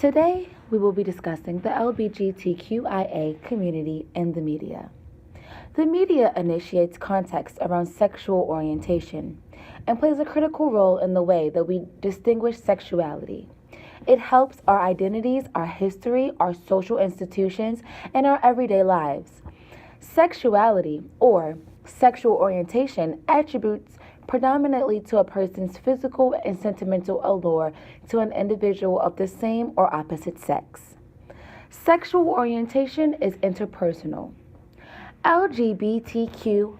Today, we will be discussing the LGBTQIA community in the media. The media initiates context around sexual orientation and plays a critical role in the way that we distinguish sexuality. It helps our identities, our history, our social institutions, and our everyday lives. Sexuality, or sexual orientation, attributes predominantly to a person's physical and sentimental allure to an individual of the same or opposite sex. Sexual orientation is interpersonal. LGBTQ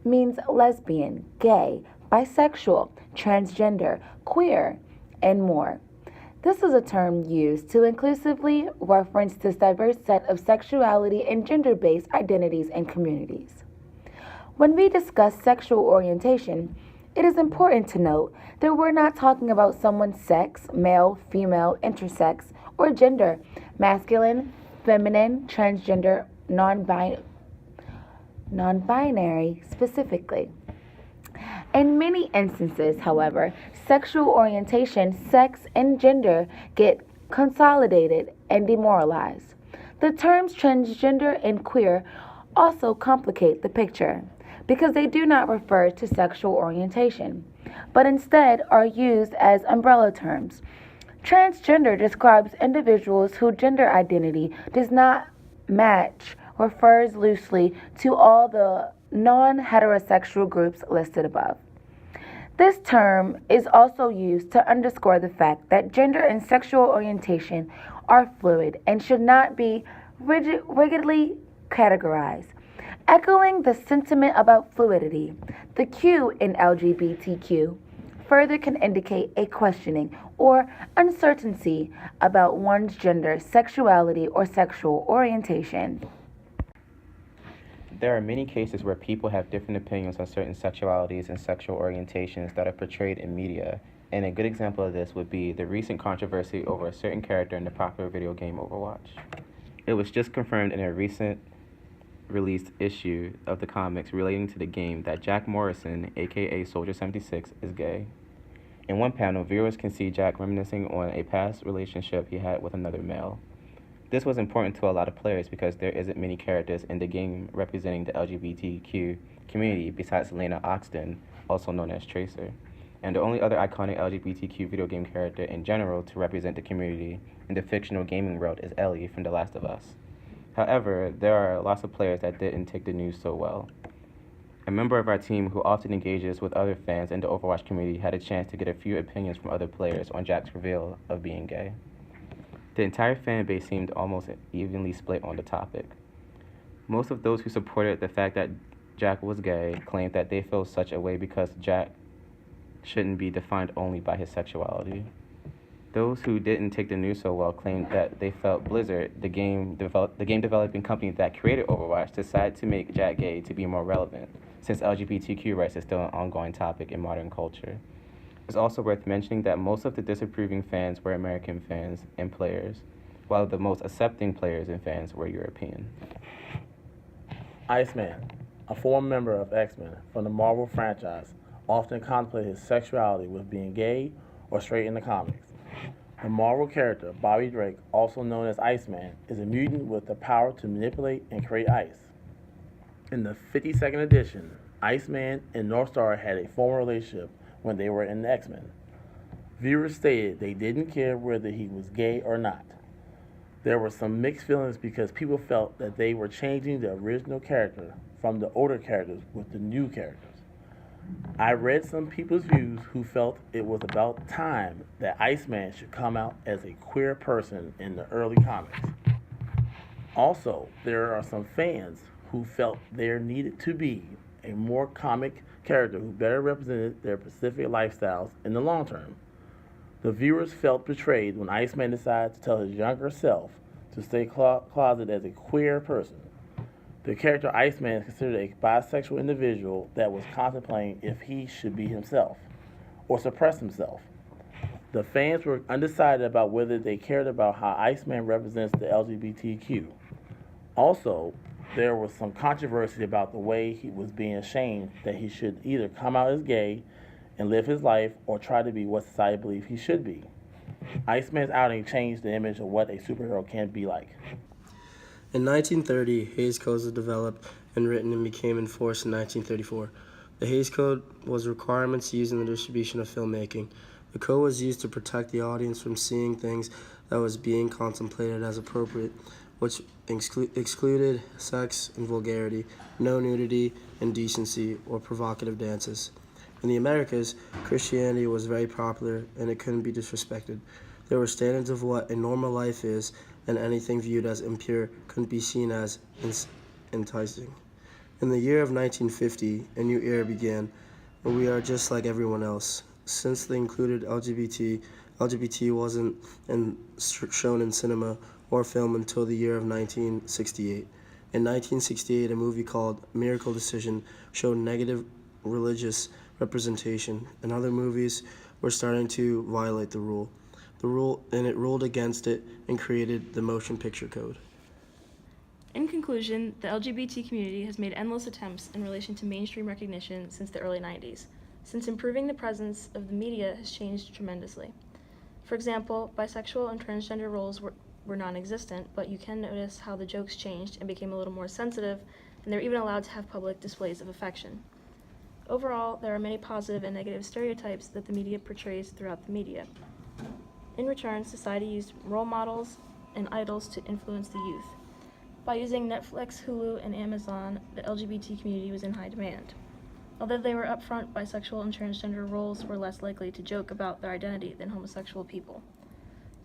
means lesbian, gay, bisexual, transgender, queer, and more. This is a term used to inclusively reference this diverse set of sexuality and gender-based identities and communities. When we discuss sexual orientation, it is important to note that we're not talking about someone's sex, male, female, intersex, or gender, masculine, feminine, transgender, non-binary specifically. In many instances, however, sexual orientation, sex, and gender get consolidated and demoralized. The terms transgender and queer also complicate the picture because they do not refer to sexual orientation, but instead are used as umbrella terms. Transgender describes individuals whose gender identity does not match, refers loosely to all the non-heterosexual groups listed above. This term is also used to underscore the fact that gender and sexual orientation are fluid and should not be rigidly categorized. Echoing the sentiment about fluidity, the Q in LGBTQ further can indicate a questioning or uncertainty about one's gender, sexuality, or sexual orientation. There are many cases where people have different opinions on certain sexualities and sexual orientations that are portrayed in media, and a good example of this would be the recent controversy over a certain character in the popular video game Overwatch. It was just confirmed in a recent released issue of the comics relating to the game that Jack Morrison, aka Soldier 76, is gay. In one panel, viewers can see Jack reminiscing on a past relationship he had with another male. This was important to a lot of players because there isn't many characters in the game representing the LGBTQ community besides Lena Oxton, also known as Tracer, and the only other iconic LGBTQ video game character in general to represent the community in the fictional gaming world is Ellie from The Last of Us. However, there are lots of players that didn't take the news so well. A member of our team who often engages with other fans in the Overwatch community had a chance to get a few opinions from other players on Jack's reveal of being gay. The entire fan base seemed almost evenly split on the topic. Most of those who supported the fact that Jack was gay claimed that they feel such a way because Jack shouldn't be defined only by his sexuality. Those who didn't take the news so well claimed that they felt Blizzard, the game developing company that created Overwatch, decided to make Jack gay to be more relevant, since LGBTQ rights is still an ongoing topic in modern culture. It's also worth mentioning that most of the disapproving fans were American fans and players, while the most accepting players and fans were European. Iceman, a former member of X-Men from the Marvel franchise, often contemplated his sexuality with being gay or straight in the comics. The Marvel character Bobby Drake, also known as Iceman, is a mutant with the power to manipulate and create ice. In the 52nd edition, Iceman and Northstar had a formal relationship when they were in the X-Men. Viewers stated they didn't care whether he was gay or not. There were some mixed feelings because people felt that they were changing the original character from the older characters with the new characters. I read some people's views who felt it was about time that Iceman should come out as a queer person in the early comics. Also, there are some fans who felt there needed to be a more comic character who better represented their specific lifestyles in the long term. The viewers felt betrayed when Iceman decided to tell his younger self to stay closeted as a queer person. The character Iceman is considered a bisexual individual that was contemplating if he should be himself or suppress himself. The fans were undecided about whether they cared about how Iceman represents the LGBTQ. Also, there was some controversy about the way he was being ashamed that he should either come out as gay and live his life or try to be what society believes he should be. Iceman's outing changed the image of what a superhero can be like. In 1930, Hays Code was developed and written and became enforced in 1934. The Hays Code was requirements used in the distribution of filmmaking. The code was used to protect the audience from seeing things that was being contemplated as appropriate, which excluded sex and vulgarity, no nudity, indecency, or provocative dances. In the Americas, Christianity was very popular and it couldn't be disrespected. There were standards of what a normal life is, and anything viewed as impure couldn't be seen as enticing. In the year of 1950, a new era began, and we are just like everyone else. Since they included LGBT wasn't shown in cinema or film until the year of 1968. In 1968, a movie called Miracle Decision showed negative religious representation, and other movies were starting to violate the rule. And it ruled against it and created the Motion Picture Code. In conclusion, the LGBT community has made endless attempts in relation to mainstream recognition since the early 90s, since improving the presence of the media has changed tremendously. For example, bisexual and transgender roles were non-existent, but you can notice how the jokes changed and became a little more sensitive, and they were even allowed to have public displays of affection. Overall, there are many positive and negative stereotypes that the media portrays throughout the media. In return, society used role models and idols to influence the youth. By using Netflix, Hulu, and Amazon, the LGBT community was in high demand. Although they were upfront, bisexual and transgender roles were less likely to joke about their identity than homosexual people.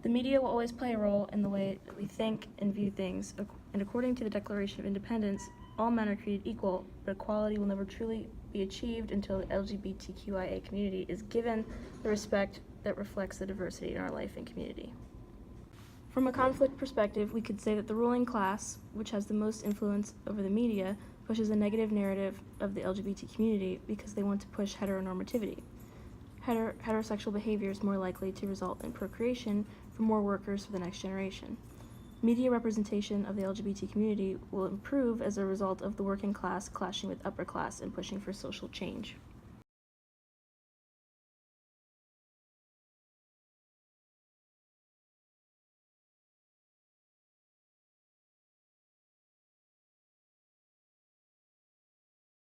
The media will always play a role in the way that we think and view things, and according to the Declaration of Independence, all men are created equal, but equality will never truly be achieved until the LGBTQIA community is given the respect that reflects the diversity in our life and community. From a conflict perspective, we could say that the ruling class, which has the most influence over the media, pushes a negative narrative of the LGBT community because they want to push heteronormativity. Heterosexual behavior is more likely to result in procreation for more workers for the next generation. Media representation of the LGBT community will improve as a result of the working class clashing with upper class and pushing for social change.